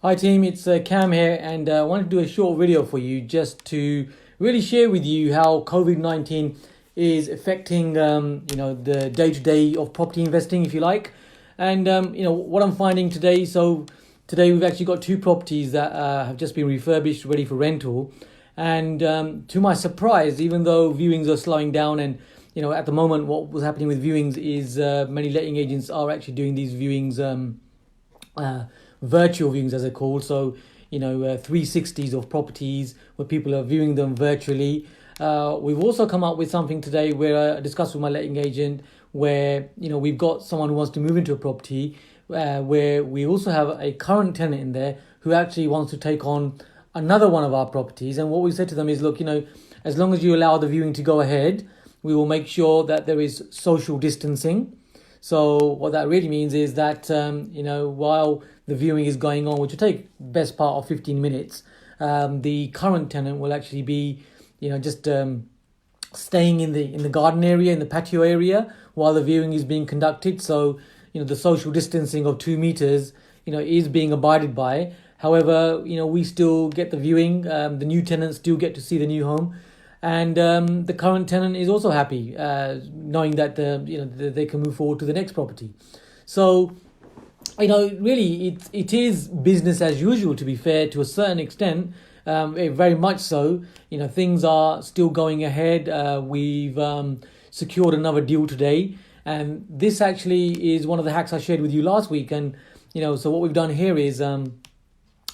Hi team, it's Cam here, and I wanted to do a short video for you just to really share with you how COVID-19 is affecting the day-to-day of property investing, if you like. And what I'm finding today. So today we've actually got two properties that have just been refurbished, ready for rental. And to my surprise, even though viewings are slowing down, and at the moment what was happening with viewings is many letting agents are actually doing these viewings. Virtual viewings, as they're called. So 360s of properties where people are viewing them virtually. We've also come up with something today where I discussed with my letting agent, where we've got someone who wants to move into a property, where we also have a current tenant in there who actually wants to take on another one of our properties. And what we said to them is, look, as long as you allow the viewing to go ahead, we will make sure that there is social distancing. So what that really means is that while the viewing is going on, which will take best part of 15 minutes, the current tenant will actually be just staying in the garden area, in the patio area, while the viewing is being conducted. So the social distancing of 2 meters is being abided by. However, we still get the viewing. The new tenants still get to see the new home. And the current tenant is also happy, knowing that they can move forward to the next property. So, really, it is business as usual. To be fair, to a certain extent, very much so. Things are still going ahead. We've secured another deal today, and this actually is one of the hacks I shared with you last week. And so what we've done here is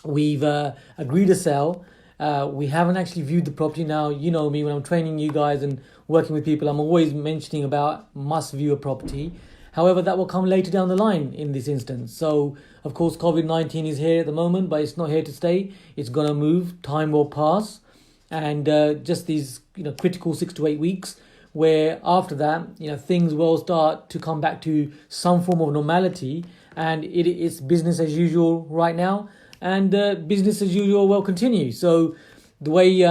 we've agreed to sell. We haven't actually viewed the property. Now, you know me, when I'm training you guys and working with people, I'm always mentioning about must view a property. However, that will come later down the line in this instance. So, of course, COVID-19 is here at the moment, but it's not here to stay. It's going to move. Time will pass. And just these critical 6 to 8 weeks, where after that, things will start to come back to some form of normality. And it's business as usual right now. And business as usual will continue. So the way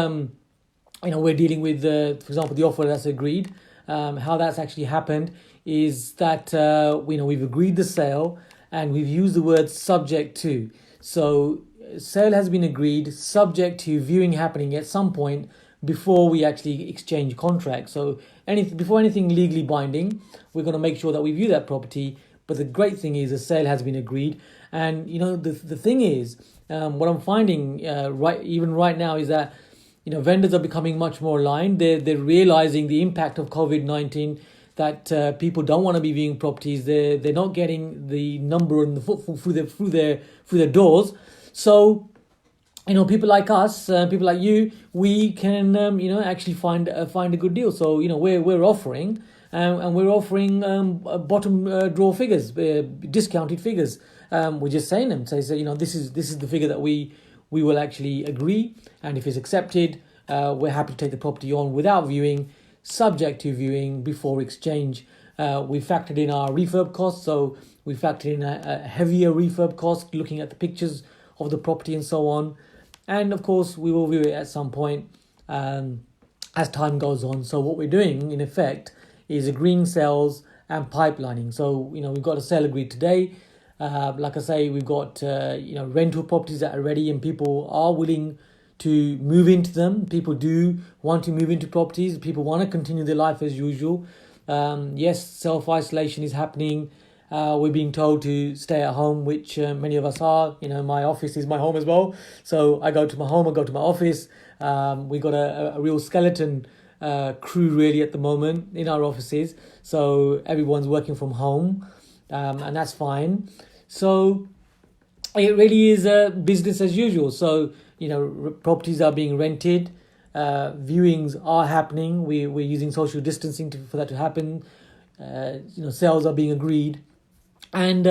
we're dealing with, for example, the offer that's agreed, how that's actually happened is that we've agreed the sale, and we've used the word subject to. So sale has been agreed, subject to viewing happening at some point before we actually exchange contracts. So before anything legally binding, we're going to make sure that we view that property. But the great thing is the sale has been agreed. And the thing is, what I'm finding right now is that vendors are becoming much more aligned. They're realizing the impact of COVID-19, that people don't want to be viewing properties. They're not getting the number and the footfall through their doors. So people like us, people like you, we can actually find a good deal. So we're offering. And we're offering bottom drawer figures, discounted figures. We're just saying them. So this is the figure that we will actually agree, and if it's accepted, we're happy to take the property on without viewing, subject to viewing before exchange. We factored in our refurb costs, so we factored in a heavier refurb cost, looking at the pictures of the property and so on. And of course, we will view it at some point as time goes on. So what we're doing, in effect, is agreeing sales and pipelining. So we've got a sale agreed today. Like I say, we've got rental properties that are ready, and people are willing to move into them. People do want to move into properties. People want to continue their life as usual. Yes, self-isolation is happening. We're being told to stay at home, which many of us are. My office is my home as well. So I go to my home, I go to my office. We got a real skeleton crew really at the moment in our offices. So everyone's working from home, and that's fine. So it really is business as usual. So properties are being rented, viewings are happening. We're using social distancing for that to happen. Sales are being agreed, and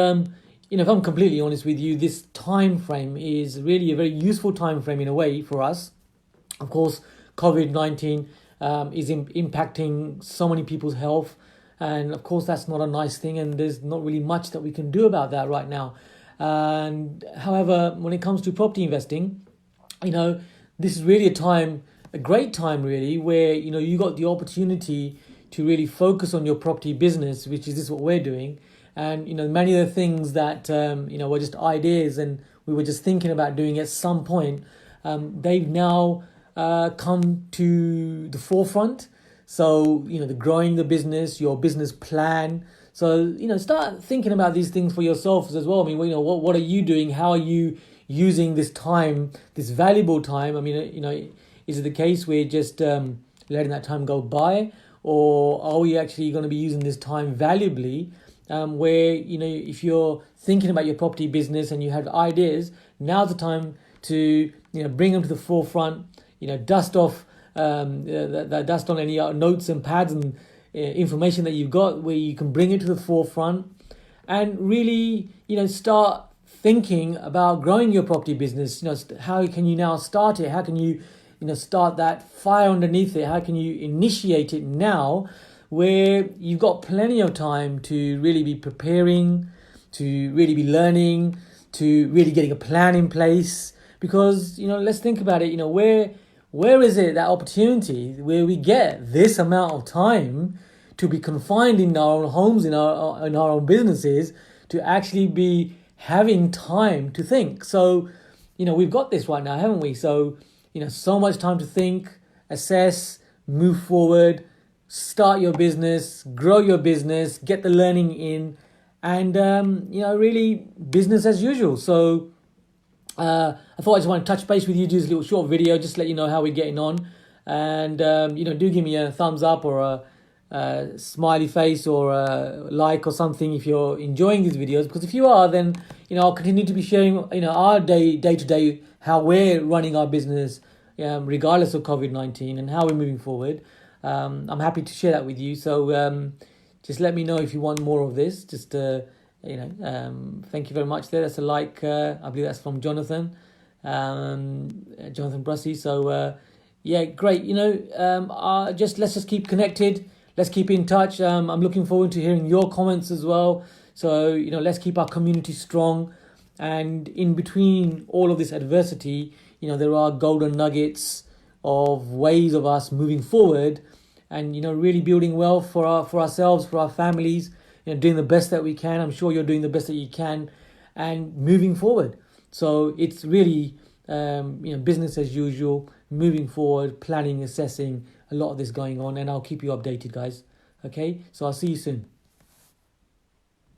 if I'm completely honest with you, this time frame is really a very useful time frame in a way for us. Of course, COVID-19 is impacting so many people's health, and of course that's not a nice thing, and there's not really much that we can do about that right now. And however, when it comes to property investing, this is really a great time really, where you got the opportunity to really focus on your property business, which is what we're doing, And many of the things that were just ideas and we were just thinking about doing at some point, they've now come to the forefront. So the growing the business, your business plan. So start thinking about these things for yourselves as well. I mean, what are you doing? How are you using this time, this valuable time? I mean, is it the case we're just letting that time go by, or are we actually going to be using this time valuably? Where if you're thinking about your property business and you have ideas, now's the time to bring them to the forefront. Dust off dust on any notes and pads and information that you've got, where you can bring it to the forefront and really start thinking about growing your property business. How can you now start it? How can you start that fire underneath it? How can you initiate it now, where you've got plenty of time to really be preparing, to really be learning, to really getting a plan in place? Because let's think about it. Where is it, that opportunity where we get this amount of time to be confined in our own homes, in our own businesses, to actually be having time to think? So we've got this right now, haven't we? So so much time to think, assess, move forward, start your business, grow your business, get the learning in, and really business as usual. So I thought I just want to touch base with you, do this little short video, just to let you know how we're getting on. And do give me a thumbs up or a smiley face or a like or something if you're enjoying these videos, because if you are, then I'll continue to be sharing our day to day, how we're running our business regardless of COVID-19 and how we're moving forward. I'm happy to share that with you. So just let me know if you want more of this. Just thank you very much there. That's a like. I believe that's from Jonathan Brussy. So great. Let's just keep connected. Let's keep in touch. I'm looking forward to hearing your comments as well. So let's keep our community strong. And in between all of this adversity, there are golden nuggets of ways of us moving forward and really building wealth for ourselves, for our families, doing the best that we can. I'm sure you're doing the best that you can and moving forward. So it's really business as usual, moving forward, planning, assessing, a lot of this going on, and I'll keep you updated, guys. Okay, so I'll see you soon.